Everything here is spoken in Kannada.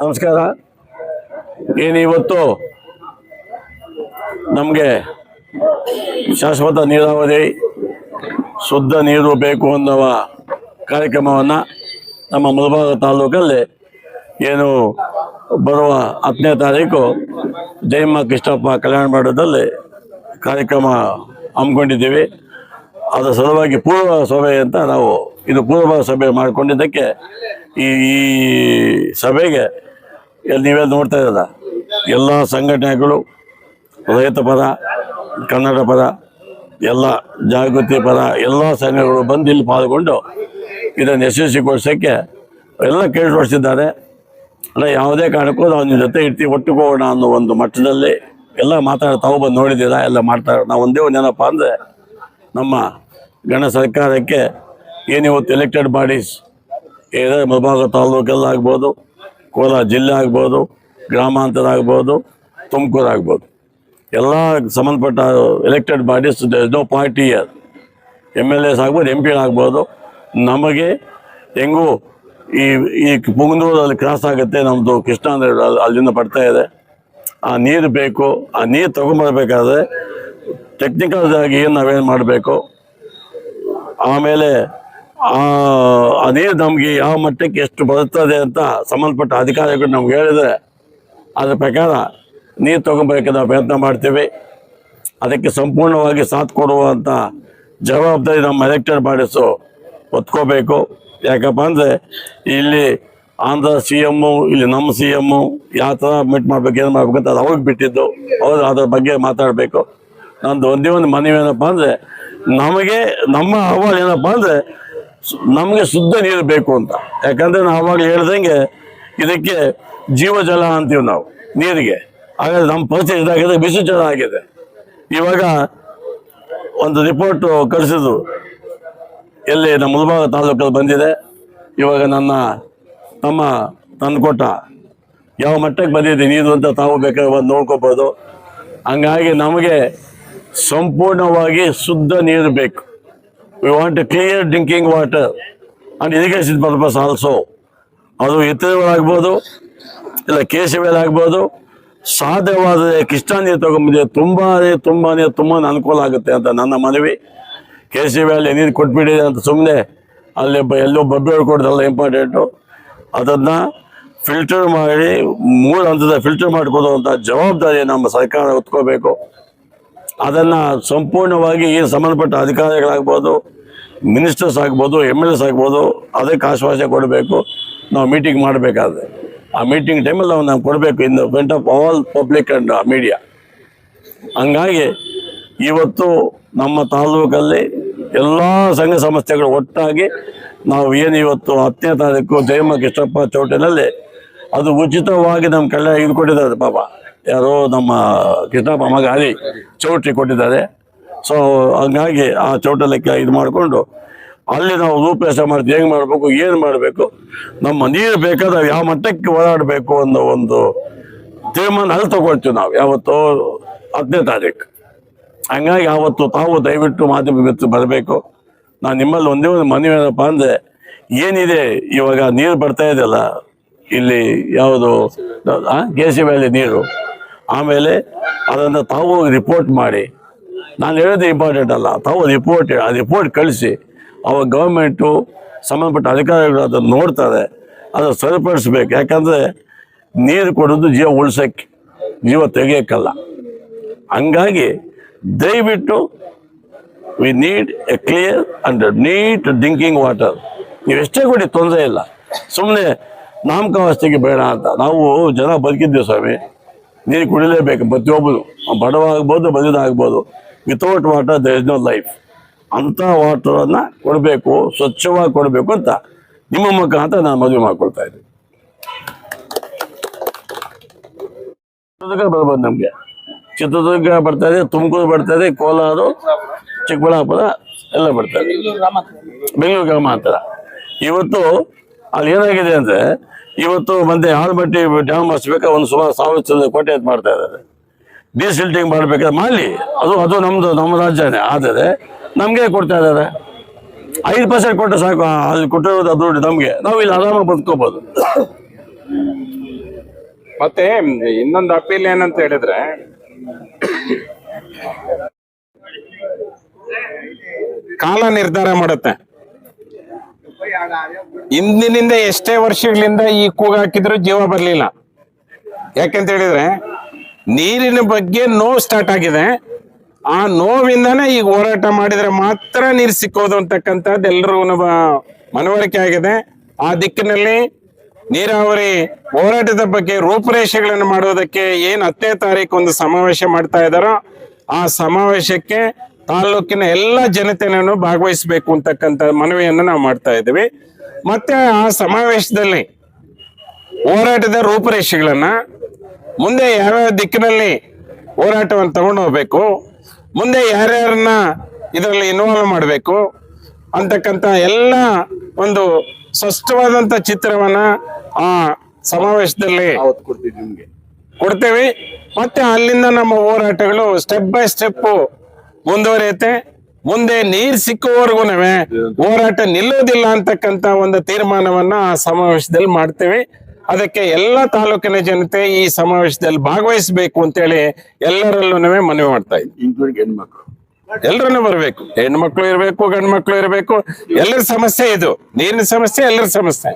ನಮಸ್ಕಾರ. ಇವತ್ತು ನಮಗೆ ಶಾಶ್ವತ ನೀರಾವರಿ ಶುದ್ಧ ನೀರು ಬೇಕು ಅನ್ನುವ ಕಾರ್ಯಕ್ರಮವನ್ನು ನಮ್ಮ ಮುಳಬಾಗಿಲು ತಾಲೂಕಲ್ಲಿ ಏನು ಬರುವ 10ನೇ ತಾರೀಕು ಜಯಮ್ಮ ಕೃಷ್ಣಪ್ಪ ಕಲ್ಯಾಣ ಮಂಟಪದಲ್ಲಿ ಕಾರ್ಯಕ್ರಮ ಹಮ್ಮಿಕೊಂಡಿದ್ದೀವಿ. ಅದರ ಸಲುವಾಗಿ ಪೂರ್ವ ಸಭೆ ಅಂತ ನಾವು ಇದು ಪೂರ್ವ ಸಭೆ ಮಾಡಿಕೊಂಡಿದ್ದಕ್ಕೆ ಈ ಸಭೆಗೆ ನೀವೆಲ್ಲ ನೋಡ್ತಾ ಇರೋದ ಎಲ್ಲ ಸಂಘಟನೆಗಳು, ರೈತ ಪರ, ಕನ್ನಡ ಪರ, ಎಲ್ಲ ಜಾಗೃತಿ ಪರ ಎಲ್ಲ ಸಂಘಗಳು ಬಂದು ಇಲ್ಲಿ ಪಾಲ್ಗೊಂಡು ಇದನ್ನು ಯಶಸ್ವಿಗೊಳಿಸೋಕ್ಕೆ ಎಲ್ಲ ಕೇಳಿಕೊಡಿಸಿದ್ದಾರೆ. ಅಲ್ಲ, ಯಾವುದೇ ಕಾರಣಕ್ಕೂ ನಾವು ನಿಮ್ಮ ಜೊತೆ ಇರ್ತೀವಿ, ಒಟ್ಟುಕೋಣ ಅನ್ನೋ ಒಂದು ಮಟ್ಟದಲ್ಲಿ ಎಲ್ಲ ತಾವು ಬಂದು ನೋಡಿದ್ದೀರಾ, ಎಲ್ಲ ಮಾಡ್ತಾರೆ. ನಾವು ಒಂದೇ ಒಂದು ಏನಪ್ಪ ಅಂದರೆ, ನಮ್ಮ ಗಣ ಸರ್ಕಾರಕ್ಕೆ ಏನಿವತ್ತು ಎಲೆಕ್ಟೆಡ್ ಬಾಡೀಸ್ ಏನೇ ಮುಳಬಾಗಿಲು ತಾಲೂಕೆಲ್ಲ ಆಗ್ಬೋದು, ಕೋಲಾರ ಜಿಲ್ಲೆ ಆಗ್ಬೋದು, ಗ್ರಾಮಾಂತರ ಆಗ್ಬೋದು, ತುಮಕೂರು ಆಗ್ಬೋದು, ಎಲ್ಲ ಸಂಬಂಧಪಟ್ಟ elected bodies no party MLAs ಆಗ್ಬೋದು, MP ಆಗ್ಬೋದು. ನಮಗೆ ಹೆಂಗೂ ಈ ಪುಂಗನೂರಲ್ಲಿ ಕ್ರಾಸ್ ಆಗುತ್ತೆ, ನಮ್ಮದು ಕೃಷ್ಣಾ ನದಿ ಅಲ್ಲಿಂದ ಬರ್ತಾ ಇದೆ. ಆ ನೀರು ಬೇಕು. ಆ ನೀರು ತೊಗೊಂಬರ್ಬೇಕಾದ್ರೆ ಟೆಕ್ನಿಕಲ್ ಆಗಿ ಏನು ನಾವೇನು ಮಾಡಬೇಕು, ಆಮೇಲೆ ಆ ನೀರು ನಮಗೆ ಯಾವ ಮಟ್ಟಕ್ಕೆ ಎಷ್ಟು ಬರುತ್ತದೆ ಅಂತ ಸಂಬಂಧಪಟ್ಟ ಅಧಿಕಾರಿಗಳು ನಮ್ಗೆ ಹೇಳಿದರೆ ಅದರ ಪ್ರಕಾರ ನೀರು ತೊಗೊಬೇಕೆ ನಾವು ಪ್ರಯತ್ನ ಮಾಡ್ತೀವಿ. ಅದಕ್ಕೆ ಸಂಪೂರ್ಣವಾಗಿ ಸಾಥ್ ಕೊಡುವಂಥ ಜವಾಬ್ದಾರಿ ನಮ್ಮ ಎಲೆಕ್ಟೆಡ್ ಬಾಡೀಸು ಹೊತ್ಕೋಬೇಕು. ಯಾಕಪ್ಪ ಅಂದರೆ ಇಲ್ಲಿ ಆಂಧ್ರ CM, ಇಲ್ಲಿ ನಮ್ಮ CM ಯಾವ ಥರ ಮೀಟ್ ಮಾಡಬೇಕು, ಏನು ಮಾಡ್ಬೇಕಂತ ಅದು ಅವ್ರಿಗೆ ಬಿಟ್ಟಿದ್ದು, ಅವ್ರು ಅದ್ರ ಬಗ್ಗೆ ಮಾತಾಡಬೇಕು. ನಂದು ಒಂದೇ ಒಂದು ಮನವಿ ಏನಪ್ಪ ಅಂದರೆ, ನಮಗೆ ನಮ್ಮ ಅಹವಾಲು ಏನಪ್ಪ ಅಂದರೆ ನಮಗೆ ಶುದ್ಧ ನೀರು ಬೇಕು ಅಂತ. ಯಾಕಂದರೆ ನಾವು ಆವಾಗ ಹೇಳ್ದಂಗೆ ಇದಕ್ಕೆ ಜೀವಜಲ ಅಂತೀವಿ ನಾವು ನೀರಿಗೆ. ಹಾಗಾದರೆ ನಮ್ಮ ಪರಿಸ್ಥಿತಿ ಇದಾಗಿದೆ, ಬಿಸಿ ಜಲ ಆಗಿದೆ. ಇವಾಗ ಒಂದು ರಿಪೋರ್ಟು ಕಳಿಸಿದ್ರು, ಎಲ್ಲಿ ನಮ್ಮ ಮುಳಬಾಗಿಲು ತಾಲೂಕಲ್ಲಿ ಬಂದಿದೆ. ಇವಾಗ ನನ್ನ ತಮ್ಮ ತಂದುಕೊಟ್ಟ ಯಾವ ಮಟ್ಟಕ್ಕೆ ಬಂದಿದೆ ನೀರು ಅಂತ ತಾವು ಬೇಕಾದ್ರೆ ಬಂದು ನೋಡ್ಕೋಬೋದು. ಹಂಗಾಗಿ ನಮಗೆ ಸಂಪೂರ್ಣವಾಗಿ ಶುದ್ಧ ನೀರು ಬೇಕು. We want A clear drinking water and irrigation purpose also. ಅದು ಎತ್ತರಗಳಾಗ್ಬೋದು, ಇಲ್ಲ KCBL ಆಗ್ಬೋದು. ಸಾಧ್ಯವಾದರೆ ಕೃಷ್ಣಾ ನೀರು ತೊಗೊಂಬಂದಿದೆ ತುಂಬಾ ಅನುಕೂಲ ಆಗುತ್ತೆ ಅಂತ ನನ್ನ ಮನವಿ. KCBL ನೀರು ಕೊಟ್ಬಿಟ್ಟಿದೆ ಅಂತ ಸುಮ್ಮನೆ ಅಲ್ಲಿ ಎಲ್ಲೋ ಬಬ್ಬೆ ಹೊಡ್ಕೊಡೋದಲ್ಲ ಇಂಪಾರ್ಟೆಂಟು. ಅದನ್ನು ಫಿಲ್ಟರ್ ಮಾಡಿ 3 ಹಂತದ ಫಿಲ್ಟರ್ ಮಾಡ್ಕೊಡುವಂಥ ಜವಾಬ್ದಾರಿ ನಮ್ಮ ಸರ್ಕಾರ ಹೊತ್ಕೋಬೇಕು. ಅದನ್ನು ಸಂಪೂರ್ಣವಾಗಿ ಈ ಸಂಬಂಧಪಟ್ಟ ಅಧಿಕಾರಿಗಳಾಗ್ಬೋದು, ಮಿನಿಸ್ಟರ್ಸ್ ಆಗ್ಬೋದು, MLAs ಆಗ್ಬೋದು, ಅದಕ್ಕೆ ಆಶ್ವಾಸನೆ ಕೊಡಬೇಕು. ನಾವು ಮೀಟಿಂಗ್ ಮಾಡಬೇಕಾದ್ರೆ ಆ ಮೀಟಿಂಗ್ ಟೈಮಲ್ಲಿ ನಾವು ಕೊಡಬೇಕು in the front of all public and media. ಹಂಗಾಗಿ ಇವತ್ತು ನಮ್ಮ ತಾಲೂಕಲ್ಲಿ ಎಲ್ಲ ಸಂಘ ಸಂಸ್ಥೆಗಳು ಒಟ್ಟಾಗಿ ನಾವು ಏನು ಇವತ್ತು 10ನೇ ತಾರೀಕು ಜಯಮ್ಮ ಕೃಷ್ಣಪ್ಪ ಚೌಟಿನಲ್ಲಿ ಅದು ಉಚಿತವಾಗಿ ನಮ್ಮ ಕಳ್ಳ ಇದು ಕೊಟ್ಟಿದ್ದಾರೆ. ಪಾಪ ಯಾರೋ ನಮ್ಮ ಕೃಷ್ಣಪ್ಪ ಮಗ ಅಲ್ಲಿ ಚೌಟ್ರಿ ಕೊಟ್ಟಿದ್ದಾರೆ. ಸೊ ಹಂಗಾಗಿ ಆ ಚೌಟಲಕ್ಕೆ ಇದು ಮಾಡಿಕೊಂಡು ಅಲ್ಲಿ ನಾವು ರೂಪರೇಷ ಮಾಡ್ತೀವಿ, ಹೆಂಗೆ ಮಾಡಬೇಕು, ಏನು ಮಾಡಬೇಕು, ನಮ್ಮ ನೀರು ಬೇಕಾದ್ರೆ ಯಾವ ಮಟ್ಟಕ್ಕೆ ಓಡಾಡಬೇಕು ಅನ್ನೋ ಒಂದು ತೀರ್ಮಾನ ಅಲ್ಲಿ ತಗೊಳ್ತೀವಿ ನಾವು ಯಾವತ್ತು 10ನೇ ತಾರೀಕು. ಹಂಗಾಗಿ ಆವತ್ತು ತಾವು ದಯವಿಟ್ಟು ಮಾಧ್ಯಮ ಮಿತ್ರ ಬರಬೇಕು. ನಾನು ನಿಮ್ಮಲ್ಲಿ ಒಂದೇ ಒಂದು ಮನವಿ ಏನಪ್ಪ ಅಂದರೆ, ಏನಿದೆ ಇವಾಗ ನೀರು ಬರ್ತಾ ಇದೆಯಲ್ಲ ಇಲ್ಲಿ ಯಾವುದು KCBL ನೀರು, ಆಮೇಲೆ ಅದನ್ನು ತಾವು ರಿಪೋರ್ಟ್ ಮಾಡಿ, ನಾನು ಹೇಳೋದು ಇಂಪಾರ್ಟೆಂಟ್ ಅಲ್ಲ, ತಾವು ಆ ರಿಪೋರ್ಟ್ ಕಳಿಸಿ ಅವಾಗ ಗೌರ್ಮೆಂಟು ಸಂಬಂಧಪಟ್ಟ ಅಧಿಕಾರಿಗಳು ಅದನ್ನು ನೋಡ್ತಾರೆ, ಅದನ್ನು ಸರಿಪಡಿಸ್ಬೇಕು. ಯಾಕಂದರೆ ನೀರು ಕೊಡೋದು ಜೀವ ಉಳ್ಸೋಕ್ಕೆ, ಜೀವ ತೆಗಿಯೋಕ್ಕಲ್ಲ. ಹಂಗಾಗಿ ದಯವಿಟ್ಟು we need a clear and neat drinking water. ನೀವು ಎಷ್ಟೇ ಕೊಡಿ ತೊಂದರೆ ಇಲ್ಲ, ಸುಮ್ಮನೆ ನಾಮಕಾವಸ್ಥೆಗೆ ಬೇಡ ಅಂತ. ನಾವು ಜನ ಬದುಕಿದ್ದೀವಿ ಸ್ವಾಮಿ, ನೀರು ಕುಡಿಲೇಬೇಕು ಪ್ರತಿಯೊಬ್ಬರು, ಬಡವ ಆಗ್ಬೋದು, ಬದಿದಾಗ್ಬೋದು. Without water there is no life. ಅಂಥ ವಾಟರನ್ನು ಕೊಡಬೇಕು, ಸ್ವಚ್ಛವಾಗಿ ಕೊಡಬೇಕು ಅಂತ ನಿಮ್ಮ ಮುಖಾಂತರ ನಾನು ಮದುವೆ ಮಾಡ್ಕೊಳ್ತಾ ಇದ್ದೀನಿ. ಬರ್ಬೋದು, ನಮಗೆ ಚಿತ್ರದುರ್ಗ ಬರ್ತಾಯಿದೆ, ತುಮಕೂರು ಬರ್ತಾಯಿದೆ, ಕೋಲಾರ, ಚಿಕ್ಕಬಳ್ಳಾಪುರ ಎಲ್ಲ ಬರ್ತಾರೆ, ಬೆಂಗಳೂರು ಗ್ರಾಮಾಂತರ. ಇವತ್ತು ಅಲ್ಲಿ ಏನಾಗಿದೆ ಅಂದರೆ, ಇವತ್ತು ಮತ್ತೆ ಆಲಮಟ್ಟಿ ಡ್ಯಾಮ್ ಹಚ್ಬೇಕಾದ್ರೆ ಒಂದು ಸುಮಾರು 1,000 ಕೋಟಿ ಅಂತ ಮಾಡ್ತಾ ಇದ್ದಾರೆ. ಡಿಸಿಲ್ಟಿಂಗ್ ಮಾಡಬೇಕಾದ್ರೆ ಮಾಡಲಿ, ಅದು ನಮ್ಮ ರಾಜ್ಯನೇ. ಆದರೆ ನಮಗೆ ಕೊಡ್ತಾ ಇದ್ದಾರೆ. 5% ಕೊಟ್ಟರೆ ಸಾಕು, ಅಲ್ಲಿ ಕೊಟ್ಟಿರೋದು ದುಡ್ಡು ನಮಗೆ, ನಾವು ಇಲ್ಲಿ ಆರಾಮಾಗಿ ಬದುಕೋಬೋದು. ಮತ್ತೆ ಇನ್ನೊಂದು ಅಪೀಲ್ ಏನಂತ ಹೇಳಿದ್ರೆ, ಕಾಲ ನಿರ್ಧಾರ ಮಾಡುತ್ತೆ. ಇಂದಿನಿಂದ ಎಷ್ಟೇ ವರ್ಷಗಳಿಂದ ಈ ಕೂಗು ಹಾಕಿದ್ರು ಜೀವ ಬರ್ಲಿಲ್ಲ. ಯಾಕಂತ ಹೇಳಿದ್ರೆ ನೀರಿನ ಬಗ್ಗೆ ನೋವು ಸ್ಟಾರ್ಟ್ ಆಗಿದೆ. ಆ ನೋವಿಂದಾನೇ ಈಗ ಹೋರಾಟ ಮಾಡಿದ್ರೆ ಮಾತ್ರ ನೀರು ಸಿಕ್ಕೋದು ಅಂತಕ್ಕಂಥದ್ದು ಎಲ್ರಿಗೂ ಮನವರಿಕೆ ಆಗಿದೆ. ಆ ದಿಕ್ಕಿನಲ್ಲಿ ನೀರಾವರಿ ಹೋರಾಟದ ಬಗ್ಗೆ ರೂಪುರೇಷೆಗಳನ್ನು ಮಾಡುವುದಕ್ಕೆ ಏನ್ 10ನೇ ತಾರೀಕು ಒಂದು ಸಮಾವೇಶ ಮಾಡ್ತಾ ಇದ್ದಾರೋ ಆ ಸಮಾವೇಶಕ್ಕೆ ತಾಲೂಕಿನ ಎಲ್ಲ ಜನತೆಯನ್ನು ಭಾಗವಹಿಸಬೇಕು ಅಂತಕ್ಕಂಥ ಮನವಿಯನ್ನು ನಾವು ಮಾಡ್ತಾ ಇದ್ದೀವಿ. ಮತ್ತೆ ಆ ಸಮಾವೇಶದಲ್ಲಿ ಹೋರಾಟದ ರೂಪುರೇಷೆಗಳನ್ನ ಮುಂದೆ ಯಾವ್ಯಾವ ದಿಕ್ಕಿನಲ್ಲಿ ಹೋರಾಟವನ್ನು ತಗೊಂಡು ಹೋಗ್ಬೇಕು, ಮುಂದೆ ಯಾರ್ಯಾರನ್ನ ಇದರಲ್ಲಿ ಇನ್ವಾಲ್ವ್ ಮಾಡಬೇಕು ಅಂತಕ್ಕಂಥ ಎಲ್ಲ ಒಂದು ಸ್ಪಷ್ಟವಾದಂತ ಚಿತ್ರವನ್ನ ಆ ಸಮಾವೇಶದಲ್ಲಿ ಕೊಡ್ತೇವೆ. ಮತ್ತೆ ಅಲ್ಲಿಂದ ನಮ್ಮ ಹೋರಾಟಗಳು ಸ್ಟೆಪ್ ಬೈ ಸ್ಟೆಪ್ ಮುಂದುವರಿಯುತ್ತೆ. ಮುಂದೆ ನೀರ್ ಸಿಕ್ಕುವವರೆಗೂ ಹೋರಾಟ ನಿಲ್ಲೋದಿಲ್ಲ ಅಂತಕ್ಕಂಥ ಒಂದು ತೀರ್ಮಾನವನ್ನ ಆ ಸಮಾವೇಶದಲ್ಲಿ ಮಾಡ್ತೇವೆ. ಅದಕ್ಕೆ ಎಲ್ಲ ತಾಲೂಕಿನ ಜನತೆ ಈ ಸಮಾವೇಶದಲ್ಲಿ ಭಾಗವಹಿಸಬೇಕು ಅಂತೇಳಿ ಎಲ್ಲರಲ್ಲೂ ಮನವಿ ಮಾಡ್ತಾ ಇದ್ದೀವಿ. ಹೆಣ್ಮಕ್ಳು ಎಲ್ಲರನ್ನು ಬರಬೇಕು, ಹೆಣ್ಮಕ್ಳು ಇರಬೇಕು, ಗಂಡು ಮಕ್ಳು ಇರಬೇಕು. ಎಲ್ಲರ ಸಮಸ್ಯೆ ಇದು, ನೀರಿನ ಸಮಸ್ಯೆ ಎಲ್ಲರ ಸಮಸ್ಯೆ.